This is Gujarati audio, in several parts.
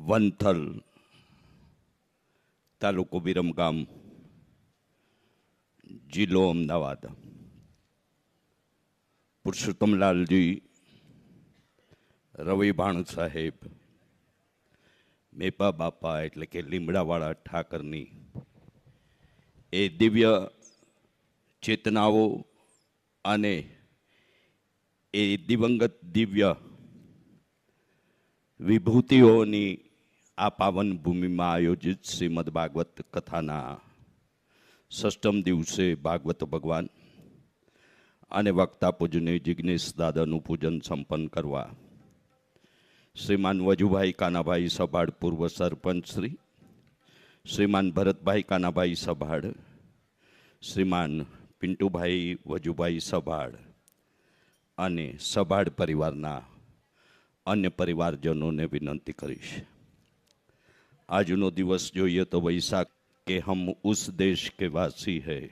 વંથલ તાલુકો વિરમગામ જિલ્લો અમદાવાદ પુરુષોત્તમલાલજી રવિભાણ સાહેબ મેપા બાપા એટલે કે લીમડાવાળા ઠાકરની એ દિવ્ય ચેતનાઓ અને એ દિવંગત દિવ્ય વિભૂતિઓની આ પાવન ભૂમિમાં આયોજિત શ્રીમદ ભાગવત કથાના ષષ્ઠમ દિવસે ભાગવત ભગવાન અને વક્તા પૂજનીય જિજ્ઞેશ દાદાનું પૂજન સંપન્ન કરવા શ્રીમાન વજુભાઈ કાનાભાઈ સભાડ પૂર્વ સરપંચ શ્રીમાન ભરતભાઈ કાનાભાઈ સભાડ, શ્રીમાન પિન્ટુભાઈ વજુભાઈ સભાડ અને સભાડ પરિવારના અન્ય પરિવારજનોને વિનંતી કરીશ. આજનો દિવસ જોઈએ તો વૈશાખ કે હમ ઉસ દેશ કે વાસી હૈ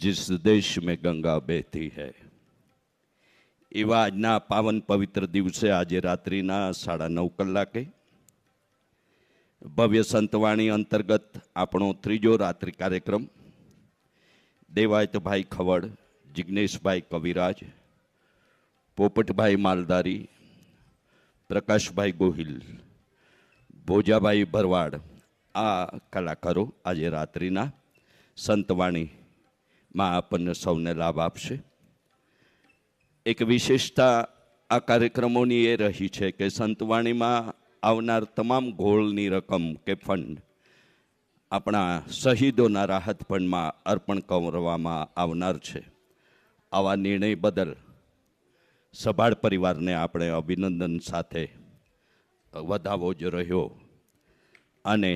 जिस देश में गंगा बहती है. એવા આજના પાવન પવિત્ર દિવસે આજે રાત્રિના 9:30 કલાકે ભવ્ય સંતવાણી અંતર્ગત આપણો ત્રીજો રાત્રિ કાર્યક્રમ દેવાયતભાઈ ખવડ, જિજ્ઞેશભાઈ કવિરાજ, પોપટભાઈ માલધારી, પ્રકાશભાઈ ગોહિલ, ભોજાભાઈ ભરવાડ આ કલાકારો આજે રાત્રિના સંતવાણીમાં આપણને સૌને લાભ આપશે. એક વિશેષતા આ કાર્યક્રમોની એ રહી છે કે સંતવાણીમાં આવનાર તમામ ગોળની રકમ કે ફંડ આપણા શહીદોના રાહત ફંડમાં અર્પણ કરવામાં આવનાર છે. આવા નિર્ણય બદલ સભાડ પરિવારને આપણે અભિનંદન સાથે વધાવો જ રહ્યો. અને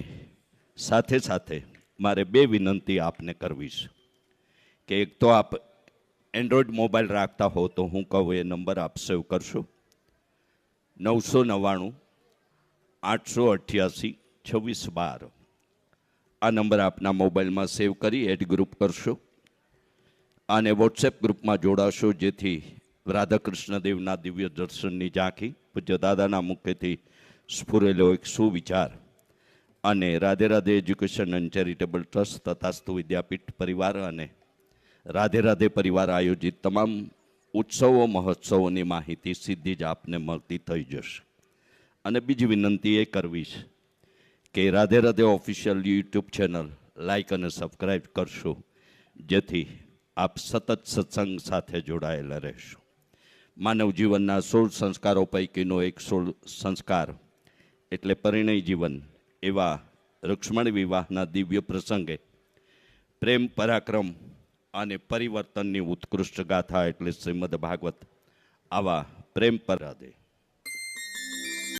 સાથે સાથે મારે બે વિનંતી આપને કરવી છે કે એક તો આપ એન્ડ્રોઈડ મોબાઈલ રાખતા હો તો હું કહું એ નંબર આપ સેવ કરશો 999 888 2612. આ નંબર આપના મોબાઈલમાં સેવ કરી એડ ગ્રુપ કરશો અને વોટ્સએપ ગ્રુપમાં જોડાશો, જેથી રાધાકૃષ્ણ દેવના દિવ્ય દર્શનની ઝાંખી પૂજ્ય દાદાના મુખેથી સ્ફુરેલો એક સુવિચાર અને Radhe Radhe education and charitable trust Tathastu Vidyapeeth પરિવાર અને રાધે રાધે પરિવાર આયોજિત તમામ ઉત્સવો મહોત્સવોની માહિતી સીધી જ આપને મળતી થઈ જશે. અને બીજી વિનંતી એ કરવી છે કે Radhe Radhe official YouTube channel like અને સબસ્ક્રાઈબ કરશો, જેથી આપ સતત સત્સંગ સાથે જોડાયેલા રહેશો. માનવ જીવનના 16 સંસ્કારો પૈકીનો એક 16 સંસ્કાર એટલે પરિણય જીવન એવા રૂક્ષ્મણી વિવાહના દિવ્ય પ્રસંગે પ્રેમ, પરાક્રમ અને પરિવર્તનની ઉત્કૃષ્ટ ગાથા એટલે શ્રીમદ ભાગવત આવા પ્રેમ પર રાધે.